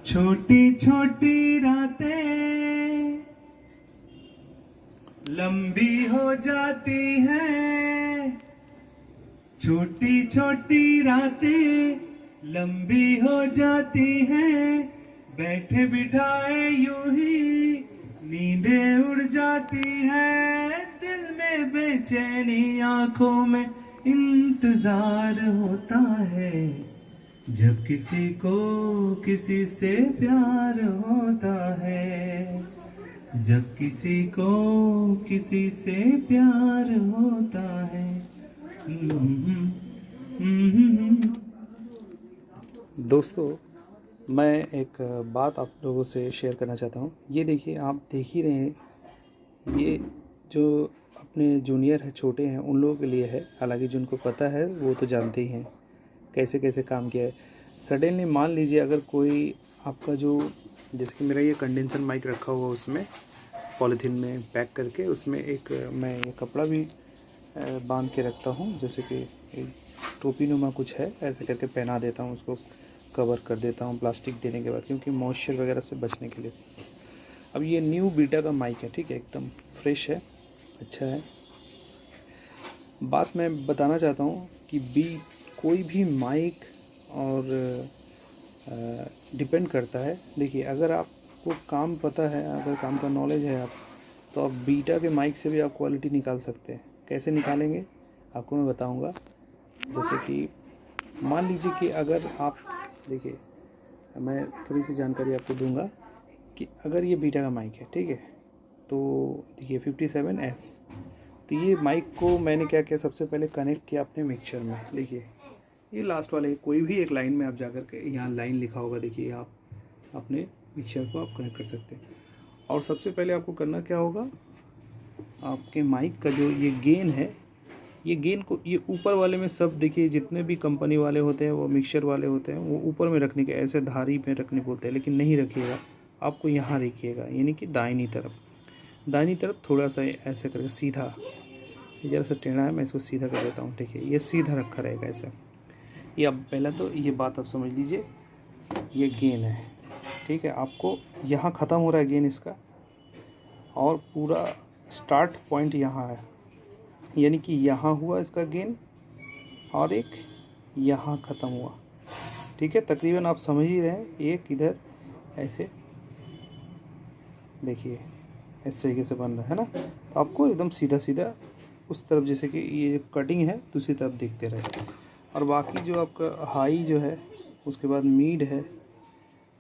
छोटी छोटी रातें लंबी हो जाती हैं, छोटी छोटी रातें लंबी हो जाती हैं, बैठे बिठाए यूं ही नींदें उड़ जाती हैं, दिल में बेचैनी आंखों में इंतजार होता है, जब किसी को किसी से प्यार होता है, जब किसी को किसी से प्यार होता है। दोस्तों, मैं एक बात आप लोगों से शेयर करना चाहता हूँ। ये देखिए, आप देख ही रहे हैं, ये जो अपने जूनियर है, छोटे हैं, उन लोगों के लिए है। हालांकि जिनको पता है वो तो जानते ही हैं कैसे कैसे काम किया है। सडनली मान लीजिए अगर कोई आपका जो, जैसे कि मेरा ये कंडेंसर माइक रखा हुआ, उसमें पॉलीथीन में पैक करके उसमें एक मैं ये कपड़ा भी बांध के रखता हूँ, जैसे कि एक टोपी नुमा कुछ है, ऐसे करके पहना देता हूँ, उसको कवर कर देता हूँ प्लास्टिक देने के बाद, क्योंकि मॉइस्चर वगैरह से बचने के लिए। अब ये न्यू बीटा का माइक है, ठीक है, एकदम फ्रेश है, अच्छा है। बात मैं बताना चाहता हूँ कि कोई भी माइक और डिपेंड करता है। देखिए, अगर आपको काम पता है, अगर काम का नॉलेज है आप, तो आप बीटा के माइक से भी आप क्वालिटी निकाल सकते हैं। कैसे निकालेंगे आपको मैं बताऊंगा। जैसे कि मान लीजिए कि अगर आप, देखिए मैं थोड़ी सी जानकारी आपको दूंगा कि अगर ये बीटा का माइक है, ठीक है, तो देखिए 57S, तो ये माइक को मैंने क्या किया, सबसे पहले कनेक्ट किया अपने मिक्सचर में। देखिए ये लास्ट वाले कोई भी एक लाइन में आप जाकर के, यहाँ लाइन लिखा होगा, देखिए आप अपने मिक्सचर को आप कनेक्ट कर सकते हैं। और सबसे पहले आपको करना क्या होगा, आपके माइक का जो ये गेन है, ये गेन को ये ऊपर वाले में सब, देखिए जितने भी कंपनी वाले होते हैं, वो मिक्सचर वाले होते हैं, वो ऊपर में रखने के, ऐसे धारी में रखने बोलते हैं, लेकिन नहीं रखिएगा, आपको यहाँ रखिएगा, यानी कि दाहिनी तरफ थोड़ा सा ऐसे करके सीधा, ज़रा सा टेढ़ा है, मैं इसको सीधा कर देता हूँ, ठीक है, ये सीधा रखा रहेगा ऐसे। ये अब पहला तो ये बात आप समझ लीजिए, ये गेन है, ठीक है, आपको यहाँ ख़त्म हो रहा है गेन इसका, और पूरा स्टार्ट पॉइंट यहाँ है, यानी कि यहाँ हुआ इसका गेन और एक यहाँ ख़त्म हुआ, ठीक है। तकरीबन आप समझ ही रहे हैं, एक इधर ऐसे देखिए इस तरीके से बन रहा है ना, तो आपको एकदम सीधा सीधा उस तरफ, जैसे कि ये कटिंग है दूसरी तरफ देखते रहे। और बाकी जो आपका हाई जो है, उसके बाद मिड है,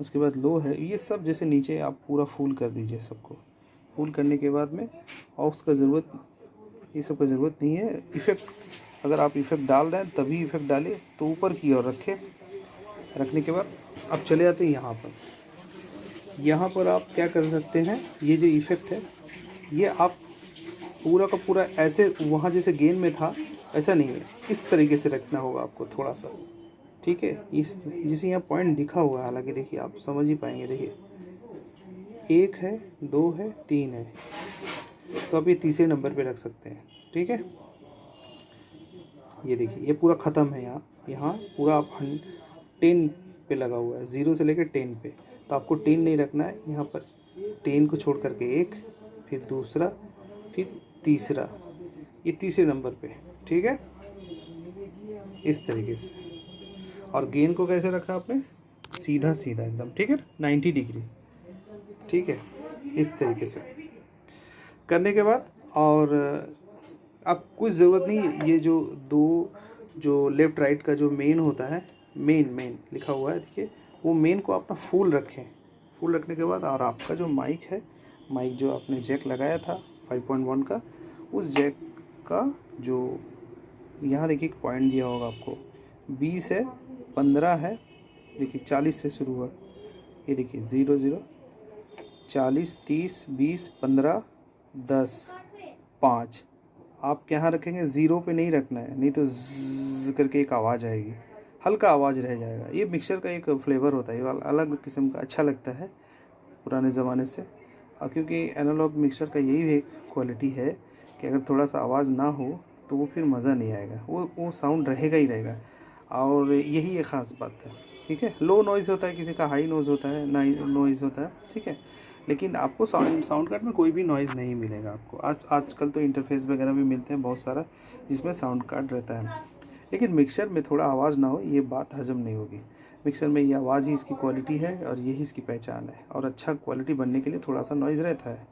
उसके बाद लो है, ये सब जैसे नीचे आप पूरा फुल कर दीजिए। सबको फुल करने के बाद में ऑक्स का ज़रूरत, ये सब का ज़रूरत नहीं है। इफ़ेक्ट अगर आप इफ़ेक्ट डाल रहे हैं तभी इफ़ेक्ट डालिए, तो ऊपर की ओर रखें। रखने के बाद अब चले जाते हैं यहाँ पर आप क्या कर सकते हैं, ये जो इफ़ेक्ट है ये आप पूरा का पूरा ऐसे, वहाँ जैसे गेन में था ऐसा नहीं है, इस तरीके से रखना होगा आपको थोड़ा सा, ठीक है। इस जैसे यहाँ पॉइंट लिखा हुआ है, हालांकि देखिए आप समझ ही पाएंगे, देखिए 1 है, 2 है, 3 है, तो आप ये तीसरे नंबर पे रख सकते हैं, ठीक है। ये देखिए ये पूरा ख़त्म है, यहाँ पूरा आप 10 पे लगा हुआ है, 0 से लेकर 10 पे, तो आपको 10 नहीं रखना है, यहाँ पर 10 को छोड़ करके एक, फिर दूसरा, फिर तीसरा, ये तीसरे नंबर पे, ठीक है, इस तरीके से। और गेन को कैसे रखा आपने, सीधा सीधा एकदम, ठीक है, 90 डिग्री, ठीक है, इस तरीके से करने के बाद। और अब कुछ ज़रूरत नहीं, ये जो दो, जो लेफ़्ट राइट का जो मेन होता है, मेन लिखा हुआ है, देखिए वो मेन को अपना फुल रखें। फुल रखने के बाद, और आपका जो माइक है, माइक जो आपने जैक लगाया था 5.1 का, उस जैक का जो यहाँ देखिए पॉइंट दिया होगा आपको, 20 है, 15 है, देखिए 40 से शुरू हुआ, ये देखिए 0 0, 40, 30, 20, 15, 10, 5, आप यहाँ रखेंगे, 0 पे नहीं रखना है, नहीं तो ज़ करके एक आवाज़ आएगी, हल्का आवाज़ रह जाएगा। ये मिक्सर का एक फ्लेवर होता है, ये अलग किस्म का, अच्छा लगता है पुराने ज़माने से। और क्योंकि एनालॉग मिक्सर का यही एक क्वालिटी है कि अगर थोड़ा सा आवाज़ ना हो तो वो फिर मज़ा नहीं आएगा, वो साउंड रहेगा ही रहेगा। और यही एक ख़ास बात है। ठीक है। लो नॉइज़ होता है, किसी का हाई नॉइज़ होता है, नॉइज़ होता है, ठीक है। लेकिन आपको साउंड कार्ड में कोई भी नॉइज़ नहीं मिलेगा आपको। आजकल तो इंटरफेस वगैरह भी मिलते हैं बहुत सारा जिसमें साउंड कार्ड रहता है। लेकिन मिक्सर में थोड़ा आवाज़ ना हो ये बात हजम नहीं होगी। मिक्सर में ये आवाज़ ही इसकी क्वालिटी है और यही इसकी पहचान है। और अच्छा क्वालिटी बनने के लिए थोड़ा सा नॉइज़ रहता है।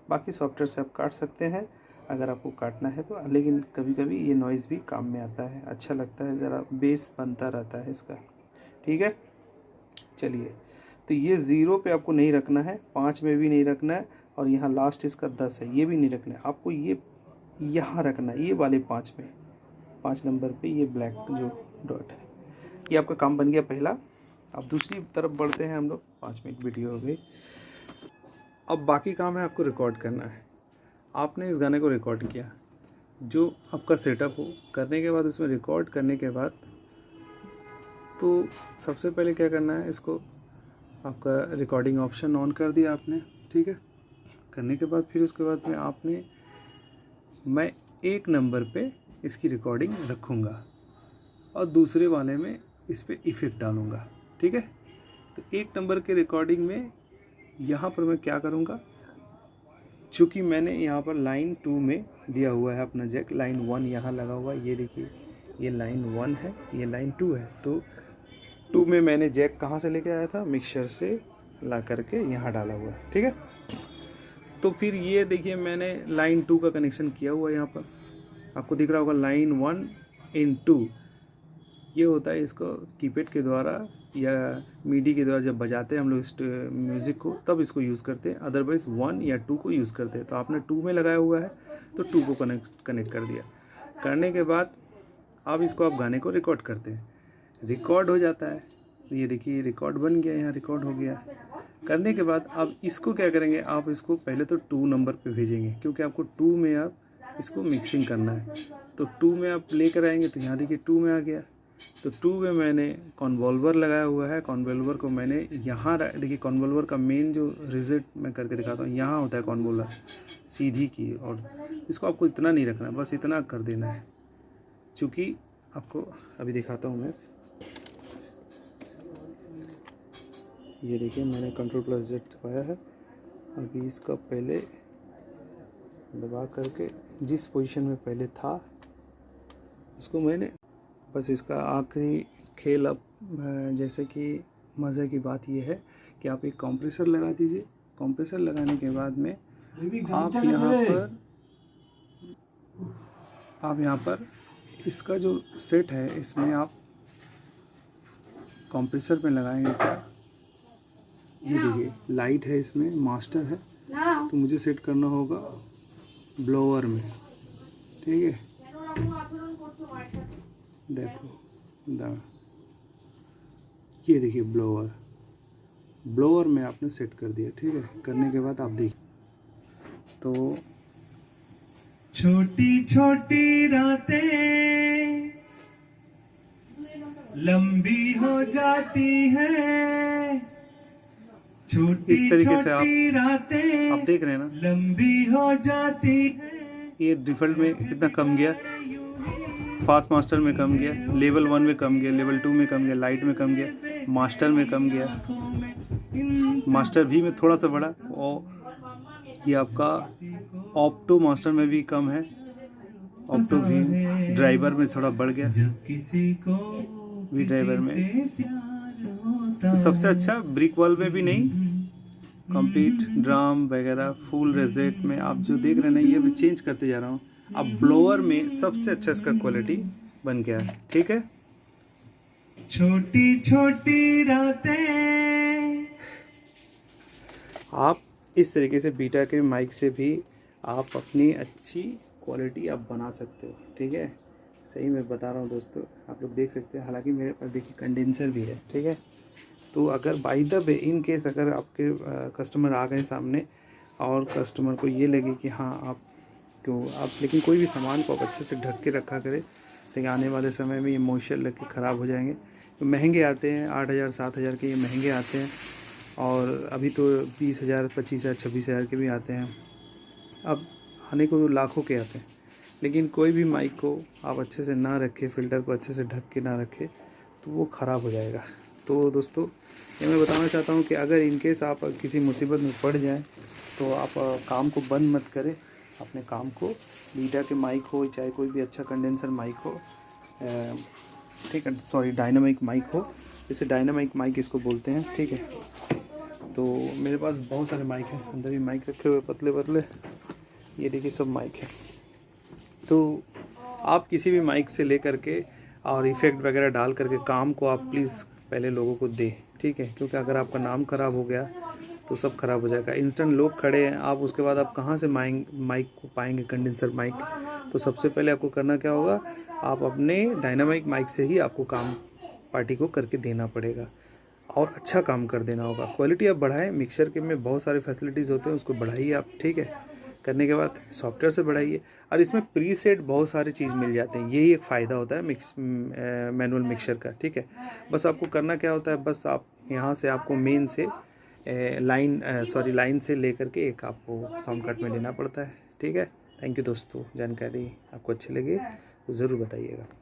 बाकी सॉफ्टवेयर से आप काट सकते हैं अगर आपको काटना है तो, लेकिन कभी कभी ये नॉइज़ भी काम में आता है, अच्छा लगता है, ज़रा बेस बनता रहता है इसका, ठीक है। चलिए, तो ये 0 पे आपको नहीं रखना है, 5 में भी नहीं रखना है, और यहाँ लास्ट इसका 10 है, ये भी नहीं रखना है आपको। ये यहाँ रखना है, ये वाले 5 में, 5 नंबर पे ये ब्लैक जो डॉट है। ये आपका काम बन गया पहला। अब दूसरी तरफ बढ़ते हैं हम लोग। 5 मिनट वीडियो हो गई। अब बाकी काम है आपको रिकॉर्ड करना है। आपने इस गाने को रिकॉर्ड किया, जो आपका सेटअप हो, करने के बाद उसमें रिकॉर्ड करने के बाद तो सबसे पहले क्या करना है, इसको आपका रिकॉर्डिंग ऑप्शन ऑन कर दिया आपने, ठीक है। करने के बाद फिर उसके बाद में मैं 1 नंबर पे इसकी रिकॉर्डिंग रखूँगा और दूसरे वाले में इस पर इफ़ेक्ट डालूँगा, ठीक है। तो 1 नंबर के रिकॉर्डिंग में यहाँ पर मैं क्या करूँगा, चूँकि मैंने यहाँ पर लाइन 2 में दिया हुआ है अपना जैक, लाइन 1 यहाँ लगा हुआ है, ये देखिए, ये लाइन 1 है, ये लाइन 2 है। तो 2 में मैंने जैक कहाँ से लेके आया था, मिक्सर से ला करके यहाँ डाला हुआ है, ठीक है। तो फिर ये देखिए मैंने लाइन 2 का कनेक्शन किया हुआ है। यहाँ पर आपको दिख रहा होगा लाइन 1 इन 2, ये होता है। इसको कीपैड के द्वारा या मीडी के द्वारा जब बजाते हैं हम लोग इस म्यूज़िक को, तब इसको यूज़ करते हैं। अदरवाइज़ 1 या 2 को यूज़ करते हैं। तो आपने 2 में लगाया हुआ है तो 2 को कनेक्ट कर दिया। करने के बाद अब इसको आप गाने को रिकॉर्ड करते हैं, रिकॉर्ड हो जाता है। ये देखिए रिकॉर्ड बन गया, यहाँ रिकॉर्ड हो गया। करने के बाद अब इसको क्या करेंगे, आप इसको पहले तो 2 नंबर पे भेजेंगे, क्योंकि आपको 2 में आप इसको मिक्सिंग करना है। तो 2 में आप लेकर आएंगे, तो यहाँ देखिए 2 में आ गया। तो 2 में मैंने कॉन्वॉल्वर लगाया हुआ है। कॉन्वॉल्वर को मैंने यहाँ देखिए, कॉन्वॉल्वर का मेन जो रिजेट मैं करके दिखाता हूँ, यहाँ होता है कॉन्वॉल्वर सीधी की, और इसको आपको इतना नहीं रखना है, बस इतना कर देना है। चूँकि आपको अभी दिखाता हूँ मैं, ये देखिए मैंने Ctrl+Z दबाया है। अभी इसका पहले दबा करके जिस पोजीशन में पहले था उसको मैंने, बस इसका आखिरी खेल अब जैसे कि मज़े की बात यह है कि आप एक कंप्रेसर लगा दीजिए। कंप्रेसर लगाने के बाद में आप यहाँ पर इसका जो सेट है, इसमें आप कंप्रेसर में लगाएंगे क्या, ये देखिए लाइट है, इसमें मास्टर है, तो मुझे सेट करना होगा ब्लोअर में, ठीक है। देखो ये देखिए ब्लोअर में आपने सेट कर दिया, ठीक है। करने के बाद आप देखिए, तो छोटी छोटी रातें लंबी हो जाती हैं, छोटी इस तरीके से छोटी रातें आप देख रहे हैं ना, लंबी हो जाती हैं। ये डिफ़ॉल्ट में कितना कम गया, फास्ट मास्टर में कम गया, लेवल 1 में कम गया, लेवल 2 में कम गया, लाइट में कम गया, मास्टर में कम गया, मास्टर भी में थोड़ा सा बढ़ा, और ये आपका ऑप्टो मास्टर में भी कम है, ऑप्टो भी ड्राइवर में थोड़ा बढ़ गया, किसी को भी ड्राइवर में। तो सबसे अच्छा ब्रिक वॉल में भी नहीं, कंप्लीट ड्राम वगैरह फुल रेजेट में आप जो देख रहे हैं, ये भी चेंज करते जा रहा हूँ। अब ब्लोअर में सबसे अच्छा इसका क्वालिटी बन गया है, ठीक है। छोटी छोटी रातें, आप इस तरीके से बीटा के माइक से भी आप अपनी अच्छी क्वालिटी आप बना सकते हो, ठीक है। सही मैं बता रहा हूँ दोस्तों, आप लोग देख सकते हैं। हालांकि मेरे पास देखिए कंडेंसर भी है, ठीक है। तो अगर by the way in case अगर आपके कस्टमर आ गए सामने और कस्टमर को ये लगे कि हाँ आप लेकिन कोई भी सामान को आप अच्छे से ढक के रखा करें, लेकिन आने वाले समय में ये मॉइस्चर लग के ख़राब हो जाएंगे। तो महंगे आते हैं, 8,000 7,000 के ये महंगे आते हैं, और अभी तो 20,000 25,000 26,000 के भी आते हैं। अब आने को तो लाखों के आते हैं, लेकिन कोई भी माइक को आप अच्छे से ना रखें, फ़िल्टर को अच्छे से ढक के ना रखें, तो वो ख़राब हो जाएगा। तो दोस्तों ये मैं बताना चाहता हूँ कि अगर इनकेस आप किसी मुसीबत में पड़ जाएं तो आप काम को बंद मत करें, अपने काम को, वीटा के माइक हो चाहे कोई भी अच्छा कंडेंसर माइक हो, ठीक है, सॉरी डायनामिक माइक हो, जैसे डायनामिक माइक इसको बोलते हैं, ठीक है। तो मेरे पास बहुत सारे माइक हैं, अंदर भी माइक रखे हुए पतले पतले, ये देखिए सब माइक है। तो आप किसी भी माइक से ले करके और इफ़ेक्ट वगैरह डाल करके काम को आप प्लीज़ पहले लोगों को दें, ठीक है, क्योंकि अगर आपका नाम ख़राब हो गया तो सब ख़राब हो जाएगा। इंस्टेंट लोग खड़े हैं, आप उसके बाद आप कहाँ से माइक को पाएंगे, कंडेंसर माइक। तो सबसे पहले आपको करना क्या होगा, आप अपने डायनामिक माइक से ही आपको काम पार्टी को करके देना पड़ेगा और अच्छा काम कर देना होगा। क्वालिटी आप बढ़ाएं, मिक्सर के में बहुत सारे फैसिलिटीज़ होते हैं, उसको बढ़ाइए आप, ठीक है। करने के बाद सॉफ्टवेयर से बढ़ाइए, और इसमें प्रीसेट बहुत सारी चीज़ मिल जाते हैं, यही एक फ़ायदा होता है मैनुअल मिक्सर का, ठीक है। बस आपको करना क्या होता है, बस आप यहाँ से आपको मेन से लाइन से लेकर के एक आपको साउंड कार्ड में लेना पड़ता है, ठीक है। थैंक यू दोस्तों, जानकारी आपको अच्छी लगी तो ज़रूर बताइएगा।